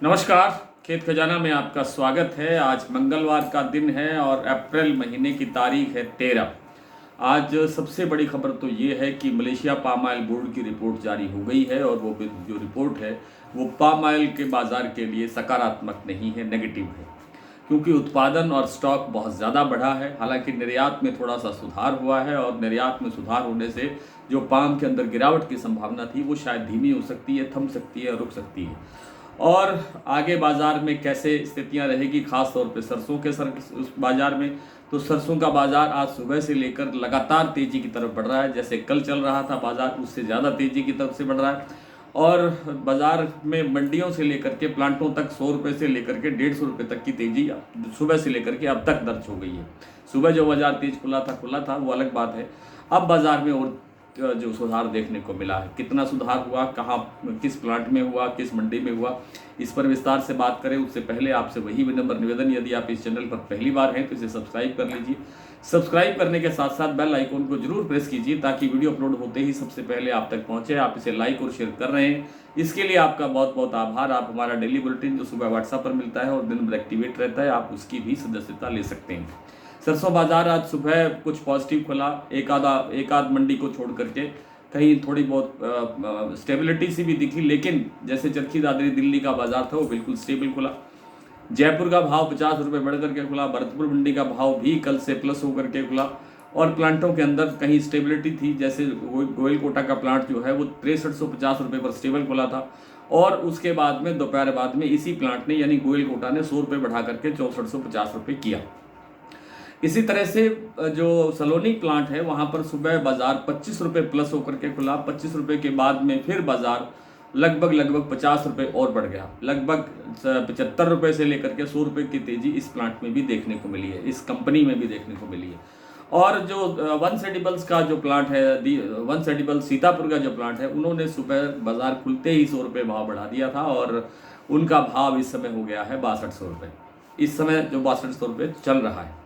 नमस्कार। खेत खजाना में आपका स्वागत है। आज मंगलवार का दिन है और अप्रैल महीने की तारीख है 13। आज सबसे बड़ी खबर तो ये है कि मलेशिया पाम ऑयल बोर्ड की रिपोर्ट जारी हो गई है और वो जो रिपोर्ट है वो पाम ऑयल के बाज़ार के लिए सकारात्मक नहीं है, नेगेटिव है। क्योंकि उत्पादन और स्टॉक बहुत ज़्यादा बढ़ा है। हालांकि निर्यात में थोड़ा सा सुधार हुआ है और निर्यात में सुधार होने से जो पाम के अंदर गिरावट की संभावना थी वो शायद धीमी हो सकती है, थम सकती है, रुक सकती है। और आगे बाज़ार में कैसे स्थितियां रहेगी, खास तौर पे सरसों के उस बाज़ार में, तो सरसों का बाज़ार आज सुबह से लेकर लगातार तेज़ी की तरफ बढ़ रहा है। जैसे कल चल रहा था बाज़ार, उससे ज़्यादा तेज़ी की तरफ से बढ़ रहा है। और बाज़ार में मंडियों से लेकर के प्लांटों तक 100 रुपये से लेकर के 150 रुपये तक की तेज़ी सुबह से लेकर के अब तक दर्ज हो गई है। सुबह जो बाज़ार तेज खुला था वो अलग बात है। अब बाज़ार में और जो सुधार देखने को मिला है, कितना सुधार हुआ, कहाँ, किस प्लांट में हुआ, किस मंडी में हुआ, इस पर विस्तार से बात करें उससे पहले आपसे वही विनम्र निवेदन, यदि आप इस चैनल पर पहली बार हैं तो इसे सब्सक्राइब कर लीजिए। सब्सक्राइब करने के साथ साथ बेल आइकन को जरूर प्रेस कीजिए ताकि वीडियो अपलोड होते ही सबसे पहले आप तक पहुंचे। आप इसे लाइक और शेयर कर रहे हैं, इसके लिए आपका बहुत बहुत आभार। आप हमारा डेली बुलेटिन जो सुबह व्हाट्सएप पर मिलता है और दिन भर एक्टिवेट रहता है, आप उसकी भी सदस्यता ले सकते हैं। सरसों बाजार आज सुबह कुछ पॉजिटिव खुला, एक आध मंडी को छोड़ करके कहीं थोड़ी बहुत स्टेबिलिटी सी भी दिखी, लेकिन जैसे चरखी दादरी दिल्ली का बाजार था वो बिल्कुल स्टेबल खुला। जयपुर का भाव 50 रुपये बढ़ करके खुला। भरतपुर मंडी का भाव भी कल से प्लस होकर के खुला और प्लांटों के अंदर कहीं स्टेबिलिटी थी। जैसे गोयल कोटा का प्लांट जो है वो 6350 रुपये पर स्टेबल खुला था और उसके बाद में दोपहर बाद में इसी प्लांट ने यानी गोयल कोटा ने 100 रुपये बढ़ा करके 6450 रुपये किया। इसी तरह से जो सलोनी प्लांट है वहां पर सुबह बाजार 25 रुपये प्लस होकर के खुला। 25 रुपये के बाद में फिर बाजार लगभग 50 रुपये और बढ़ गया। लगभग 75 रुपये से लेकर के 100 रुपये की तेजी इस प्लांट में भी देखने को मिली है, इस कंपनी में भी देखने को मिली है। और जो वन सेडिबल्स का जो प्लांट है, वन सेडिबल सीतापुर का जो प्लांट है, उन्होंने सुबह बाजार खुलते ही 100 रुपये भाव बढ़ा दिया था और उनका भाव इस समय हो गया है 6200 रुपये। इस समय जो 6200 रुपये चल रहा है।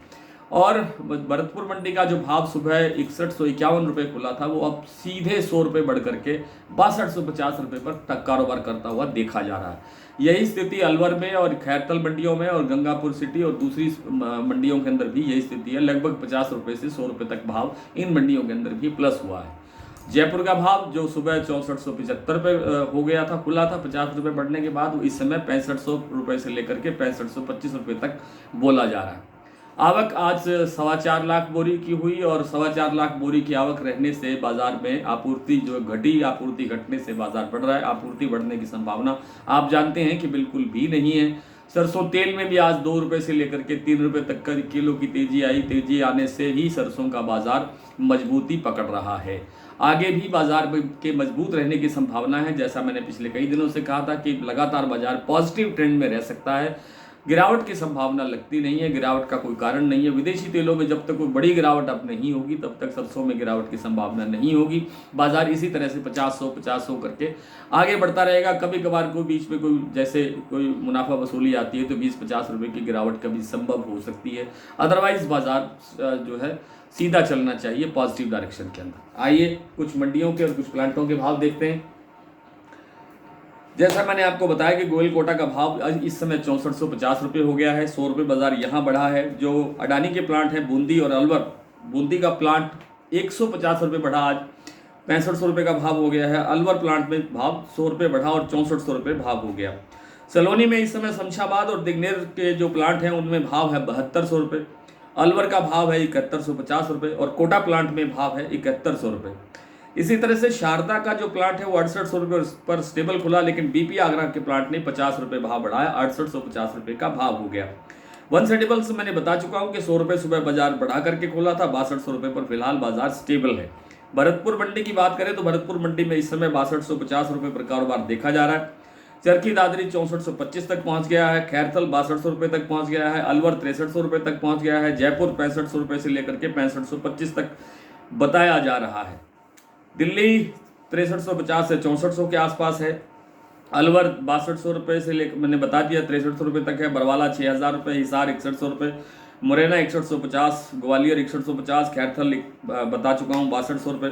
और भरतपुर मंडी का जो भाव सुबह 6151 रुपये खुला था वो अब सीधे 100 रुपये बढ़ करके 6250 रुपये पर कारोबार करता हुआ देखा जा रहा है। यही स्थिति अलवर में और खैरतल मंडियों में और गंगापुर सिटी और दूसरी मंडियों के अंदर भी यही स्थिति है। लगभग 50 रुपये से 100 रुपये तक भाव इन मंडियों के अंदर भी प्लस हुआ है। जयपुर का भाव जो सुबह 6475 रुपये हो गया था, खुला था 50 रुपये बढ़ने के बाद, इस समय 6500 रुपये से लेकर के 6525 रुपये तक बोला जा रहा है। आवक आज 4.25 लाख बोरी की हुई और 4.25 लाख बोरी की आवक रहने से बाजार में आपूर्ति जो घटी, आपूर्ति घटने से बाजार बढ़ रहा है। आपूर्ति बढ़ने की संभावना आप जानते हैं कि बिल्कुल भी नहीं है। सरसों तेल में भी आज 2 रुपये से लेकर के 3 रुपये तक का किलो की तेजी आई। तेजी आने से ही सरसों का बाजार मजबूती पकड़ रहा है। आगे भी बाजार के मजबूत रहने की संभावना है। जैसा मैंने पिछले कई दिनों से कहा था कि लगातार बाजार पॉजिटिव ट्रेंड में रह सकता है। गिरावट की संभावना लगती नहीं है, गिरावट का कोई कारण नहीं है। विदेशी तेलों में जब तक कोई बड़ी गिरावट अब नहीं होगी तब तक सरसों में गिरावट की संभावना नहीं होगी। बाजार इसी तरह से 50-100 करके आगे बढ़ता रहेगा। कभी कभार कोई बीच में कोई जैसे कोई मुनाफा वसूली आती है तो 20-50 रुपये की गिरावट कभी संभव हो सकती है। अदरवाइज बाजार जो है सीधा चलना चाहिए पॉजिटिव डायरेक्शन के अंदर। आइए कुछ मंडियों के और कुछ प्लांटों के भाव देखते हैं। जैसा मैंने आपको बताया कि गोयल कोटा का भाव इस समय 6450 रुपये हो गया है। 100 रुपये बाजार यहाँ बढ़ा है। जो अडानी के प्लांट हैं बूंदी और अलवर, बूंदी का प्लांट 150 रुपये बढ़ा, आज 6500 रुपये का भाव हो गया है। अलवर प्लांट में भाव 100 रुपये बढ़ा और 6400 रुपये भाव हो गया। सलोनी में इस समय शमशाबाद और दिग्नेर के जो प्लांट हैं उनमें भाव है 7200 रुपये। अलवर का भाव है 7150 रुपये और कोटा प्लांट में भाव है 7100 रुपये। इसी तरह से शारदा का जो प्लांट है वो 6800 रुपये पर स्टेबल खुला, लेकिन बीपी आगरा के प्लांट ने 50 रुपये भाव बढ़ाया, 6850 रुपये का भाव हो गया। वन सेडिबल्स मैंने बता चुका हूँ कि 100 रुपये सुबह बाजार बढ़ा करके खोला था, 6200 रुपये पर फिलहाल बाजार स्टेबल है। भरतपुर मंडी की बात करें तो भरतपुर मंडी में इस समय 6250 रुपये पर कारोबार देखा जा रहा है। चरखी दादरी 6425 तक पहुंच गया है। खैरतल 6200 रुपये तक पहुंच गया है। अलवर 6300 रुपये तक पहुंच गया है। जयपुर 6500 रुपये से लेकर के 6525 तक बताया जा रहा है। दिल्ली 6350 से 6400 के आसपास है। अलवर 6200 रुपये से लेकर मैंने बता दिया 6300 रुपये तक है। बरवाला 6000 रुपये, हिसार 6100 रुपये, मुरैना 6150, ग्वालियर 6150, खैरथल बता चुका हूँ 6200 रुपये।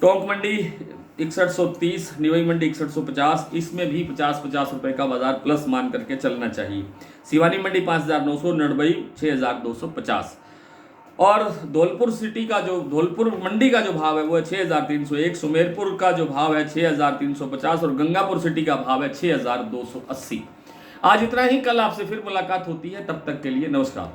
टोंक मंडी 6130, निवई मंडी 6150, इसमें भी 50-50 रुपए का बाजार प्लस मान करके चलना चाहिए। सिवानी मंडी 5900, नड़बई 6250 और धौलपुर सिटी का जो धौलपुर मंडी का जो भाव है वो है 6301, सुमेरपुर का जो भाव है 6350 और गंगापुर सिटी का भाव है 6280। आज इतना ही, कल आपसे फिर मुलाकात होती है, तब तक के लिए नमस्कार।